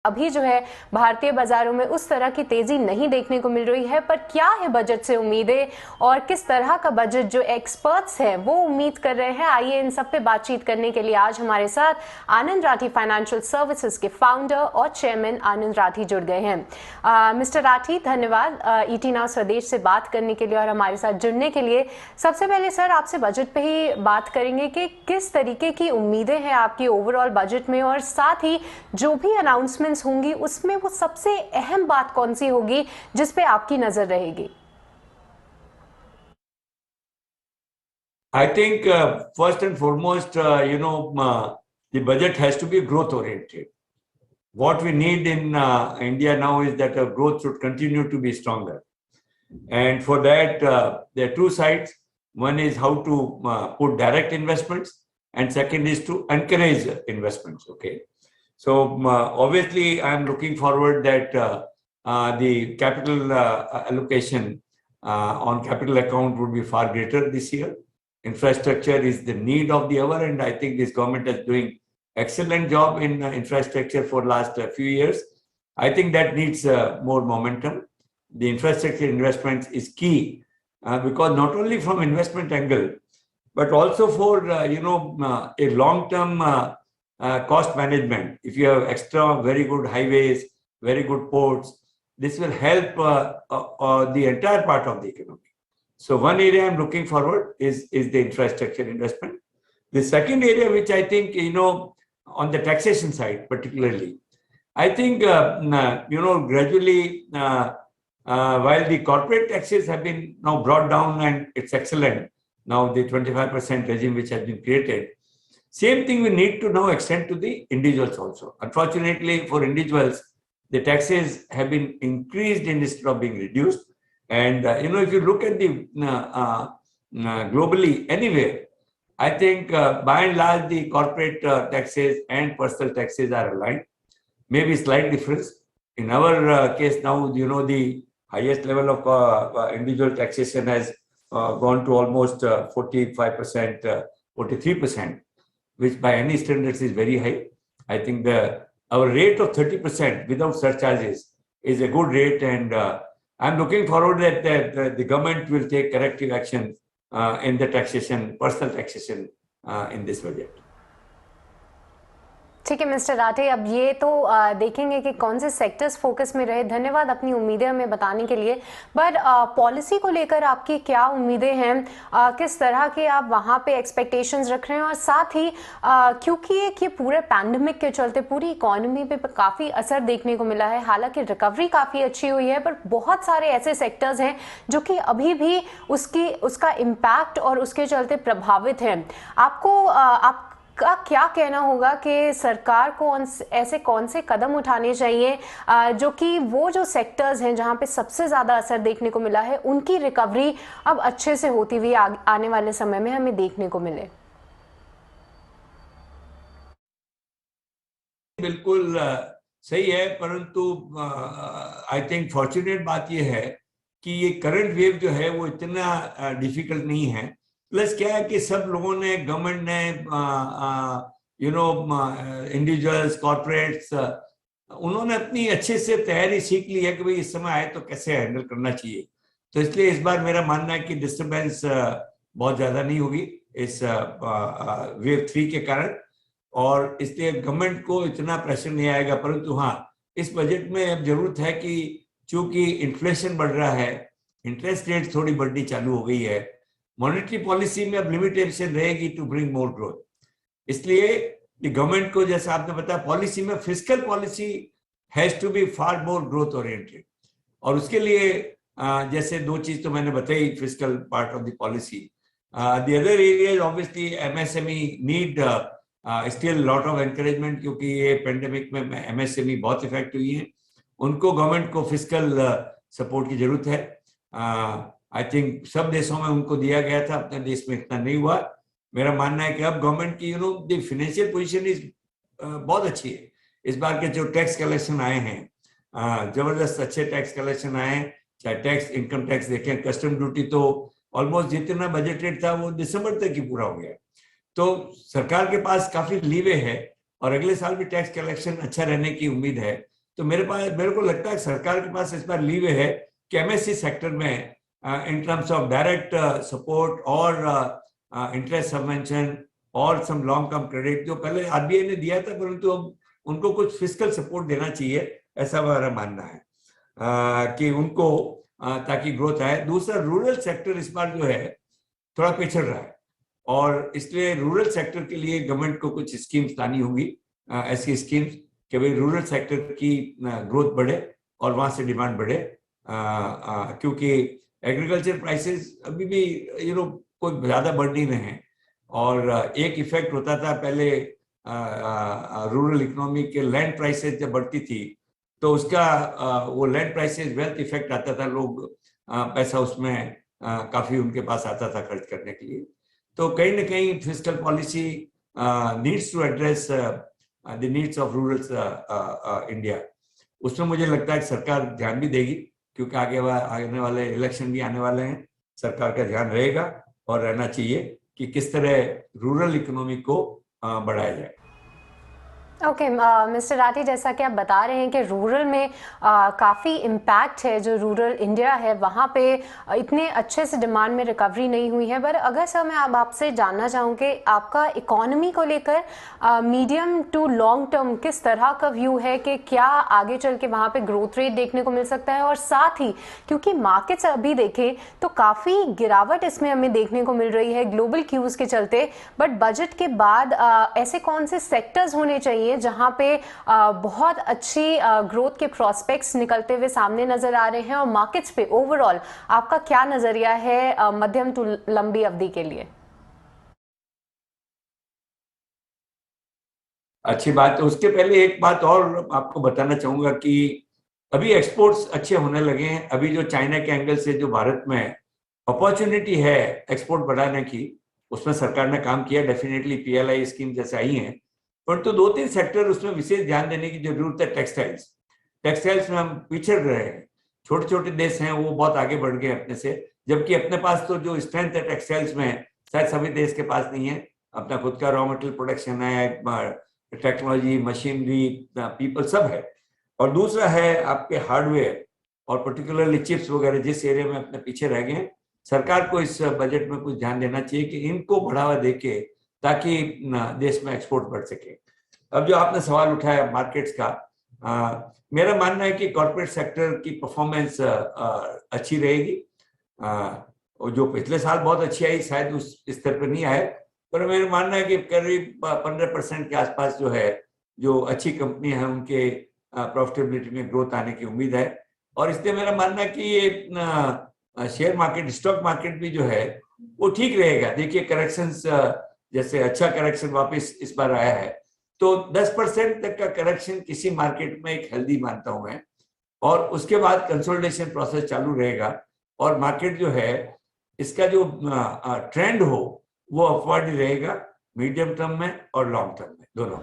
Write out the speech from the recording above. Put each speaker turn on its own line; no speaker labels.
अभी जो है भारतीय बाजारों में उस तरह की तेजी नहीं देखने को मिल रही है, पर क्या है बजट से उम्मीदें और किस तरह का बजट जो एक्सपर्ट्स हैं वो उम्मीद कर रहे हैं, आइए इन सब पे बातचीत करने के लिए आज हमारे साथ आनंद राठी फाइनेंशियल सर्विसेज के फाउंडर और चेयरमैन आनंद राठी जुड़ गए हैं। मिस्टर राठी, धन्यवाद ईटी नाउ स्वदेश से बात करने के लिए और हमारे साथ जुड़ने के लिए। सबसे पहले सर आपसे बजट पे ही बात करेंगे कि किस तरीके की उम्मीदें हैं आपकी ओवरऑल बजट में, और साथ ही जो भी अनाउंसमेंट्स होंगी उसमें वो सबसे अहम बात कौन सी होगी जिस पे आपकी नजर रहेगी?
I think first and foremost, the budget has to be growth oriented. What we need in India now is that growth should continue to be stronger. And for that, there are two sides. One is how to put direct investments, and second is to encourage investments. Okay. So obviously, I'm looking forward that the capital allocation on capital account would be far greater this year. Infrastructure is the need of the hour, and I think this government is doing excellent job in infrastructure for last few years. I think that needs more momentum. The infrastructure investments is key because not only from investment angle, but also for a long-term cost management. If you have extra very good highways, very good ports, this will help the entire part of the economy. So one area I'm looking forward is the infrastructure investment. The second area, which I think, on the taxation side particularly, I think, gradually, while the corporate taxes have been now brought down and it's excellent, now the 25% regime which has been created, same thing we need to now extend to the individuals also. Unfortunately, for individuals, the taxes have been increased instead of being reduced. And, if you look at the globally anywhere, I think by and large, the corporate taxes and personal taxes are aligned. Maybe slight difference. In our case now, the highest level of individual taxation has gone to almost 45%, 43%, which by any standards is very high. I think our rate of 30% without surcharges is a good rate, and I'm looking forward that the government will take corrective action in the taxation, personal taxation in this budget.
ठीक है mister Rathe, अब ये तो देखेंगे कि कौन से sectors focus में रहे। धन्यवाद अपनी उम्मीदें हमें बताने के लिए। पर पॉलिसी को लेकर आपकी क्या उम्मीदें हैं, किस तरह के आप वहाँ पे एक्सपेक्टेशंस रख रहे हैं, और साथ ही क्योंकि ये पूरे पैंडेमिक के चलते पूरी इकोनॉमी पे काफ़ी असर देखने को मिला है। हालांकि रिकवरी काफ़ी अच्छी हुई है, पर बहुत सारे ऐसे सेक्टर्स हैं जो कि अभी भी उसका इम्पैक्ट और उसके चलते प्रभावित हैं। आप का क्या कहना होगा कि सरकार को ऐसे कौन से कदम उठाने चाहिए जो कि वो जो सेक्टर्स हैं जहां पे सबसे ज्यादा असर देखने को मिला है उनकी रिकवरी अब अच्छे से होती हुई आने वाले समय में हमें देखने को मिले?
बिल्कुल सही है, परंतु आई थिंक फॉर्चुनेट बात यह है कि ये करंट वेव जो है वो इतना डिफिकल्ट नहीं है। प्लस क्या है कि सब लोगों ने, गवर्नमेंट ने, इंडिविजुअल्स, कॉर्पोरेट्स, उन्होंने अपनी अच्छे से तैयारी सीख ली है कि भाई इस समय आए तो कैसे हैंडल करना चाहिए। तो इसलिए इस बार मेरा मानना है कि डिस्टर्बेंस बहुत ज्यादा नहीं होगी इस वेव 3 के कारण, और इसलिए गवर्नमेंट को इतना प्रेशर नहीं आएगा। परंतु हाँ, इस बजट में अब जरूरत है कि चूंकि इन्फ्लेशन बढ़ रहा है, इंटरेस्ट रेट थोड़ी बढ़नी चालू हो गई है, मॉनेटरी पॉलिसी में अब लिमिटेशन रहेगी टू ब्रिंग मोर ग्रोथ। इसलिए गवर्नमेंट को, जैसा आपने बताया, पॉलिसी में fiscal policy has to be far more growth oriented, और उसके लिए जैसे दो चीज तो मैंने बताई, fiscal part of the policy. The other areas obviously MSME need still lot of encouragement, क्योंकि ये पेंडेमिक में एमएसएमई बहुत इफेक्ट हुई है, उनको गवर्नमेंट को फिस्कल सपोर्ट की जरूरत है। आई थिंक सब देशों में उनको दिया गया था, अपने देश में इतना नहीं हुआ। मेरा मानना है कि अब गवर्नमेंट की द फाइनेंशियल पोजीशन इज बहुत अच्छी है। इस बार के जो टैक्स कलेक्शन आए हैं, जबरदस्त अच्छे टैक्स कलेक्शन आए हैं, चाहे टैक्स, इनकम टैक्स देखें, कस्टम ड्यूटी तो ऑलमोस्ट जितना बजटेड था वो दिसंबर तक ही पूरा हो गया। तो सरकार के पास काफी लीवे है और अगले साल भी टैक्स कलेक्शन अच्छा रहने की उम्मीद है। तो मेरे को लगता है सरकार के पास इस बार लीवे है कि एमएससी सेक्टर में in terms of direct support और इंटरेस्ट सबवेंशन और सम लॉन्ग टर्म क्रेडिट जो पहले आरबीआई ने दिया था, परंतु अब उनको कुछ फिस्कल सपोर्ट देना चाहिए, ऐसा हमारा मानना है कि उनको ताकि ग्रोथ आए। दूसरा, रूरल सेक्टर इस बार जो है थोड़ा पिछड़ रहा है और इसलिए रूरल सेक्टर के लिए गवर्नमेंट को कुछ स्कीम्स लानी होगी, ऐसी स्कीम्स कि भाई रूरल सेक्टर की ग्रोथ बढ़े और वहां से डिमांड बढ़े, क्योंकि एग्रीकल्चर प्राइसेस अभी भी कोई ज्यादा बढ़ नहीं रहे हैं। और एक इफेक्ट होता था पहले रूरल इकोनॉमी के, लैंड प्राइसेस जब बढ़ती थी तो उसका वो लैंड प्राइसेस वेल्थ इफेक्ट आता था, लोग पैसा उसमें काफी उनके पास आता था खर्च करने के लिए। तो कहीं ना कहीं fiscal policy needs to address the needs of rural India, उसमें मुझे लगता है कि सरकार ध्यान भी देगी, क्योंकि आने वाले इलेक्शन भी आने वाले हैं। सरकार का ध्यान रहेगा और रहना चाहिए कि किस तरह रूरल इकोनॉमी को बढ़ाया जाए।
ओके मिस्टर राठी, जैसा कि आप बता रहे हैं कि रूरल में काफ़ी इम्पैक्ट है, जो रूरल इंडिया है वहाँ पे इतने अच्छे से डिमांड में रिकवरी नहीं हुई है। पर अगर सर मैं अब आपसे जानना चाहूँ कि आपका इकोनॉमी को लेकर मीडियम टू लॉन्ग टर्म किस तरह का व्यू है, कि क्या आगे चल के वहाँ पे ग्रोथ रेट देखने को मिल सकता है, और साथ ही क्योंकि मार्केट्स अभी देखें तो काफ़ी गिरावट इसमें हमें देखने को मिल रही है ग्लोबल क्यूज़ के चलते, बट बजट के बाद ऐसे कौन से सेक्टर्स होने चाहिए जहां पे बहुत अच्छी ग्रोथ के प्रोस्पेक्ट्स निकलते हुए सामने नजर आ रहे हैं, और मार्केट्स पे ओवरऑल आपका क्या नजरिया है मध्यम टू लंबी अवधि के लिए?
अच्छी बात है। उसके पहले एक बात और आपको बताना चाहूंगा कि अभी एक्सपोर्ट्स अच्छे होने लगे हैं। अभी जो चाइना के एंगल से जो भारत में अपॉर्चुनिटी है एक्सपोर्ट बढ़ाने की, उसमें सरकार ने काम किया, डेफिनेटली पीएलआई स्कीम जैसे आई हैं, परंतु दो तीन सेक्टर उसमें विशेष ध्यान देने की जरूरत है। टेक्सटाइल्स में हम पिछड़ रहे हैं, छोटे छोटे देश हैं वो बहुत आगे बढ़ गए अपने से, जबकि अपने पास तो जो स्ट्रेंथ है टेक्सटाइल्स में शायद सभी देश के पास नहीं है। अपना खुद का रॉ मटेरियल प्रोडक्शन है, टेक्नोलॉजी, मशीनरी, पीपल सब है। और दूसरा है आपके हार्डवेयर और पर्टिकुलरली चिप्स वगैरह, जिस एरिया में अपने पीछे रह गए। सरकार को इस बजट में कुछ ध्यान देना चाहिए कि इनको बढ़ावा देके ताकि देश में एक्सपोर्ट बढ़ सके। अब जो आपने सवाल उठाया मार्केट्स का, मेरा मानना है कि कॉर्पोरेट सेक्टर की परफॉर्मेंस अच्छी रहेगी, और जो पिछले साल बहुत अच्छी आई, शायद उस स्तर पर नहीं आए, पर मेरा मानना है कि करीब 15% के आसपास जो है, जो अच्छी कंपनी है उनके प्रॉफिटेबिलिटी में ग्रोथ आने की उम्मीद है। और इसलिए मेरा मानना है कि ये शेयर मार्केट, स्टॉक मार्केट भी जो है वो ठीक रहेगा। देखिए करेक्शंस, जैसे अच्छा करेक्शन वापस इस बार आया है, तो 10% तक का करेक्शन किसी मार्केट में एक हेल्दी मानता हूं मैं, और उसके बाद कंसोलिडेशन प्रोसेस चालू रहेगा और मार्केट जो है इसका जो ट्रेंड हो वो अपवर्ड रहेगा, मीडियम टर्म में और लॉन्ग टर्म में दोनों।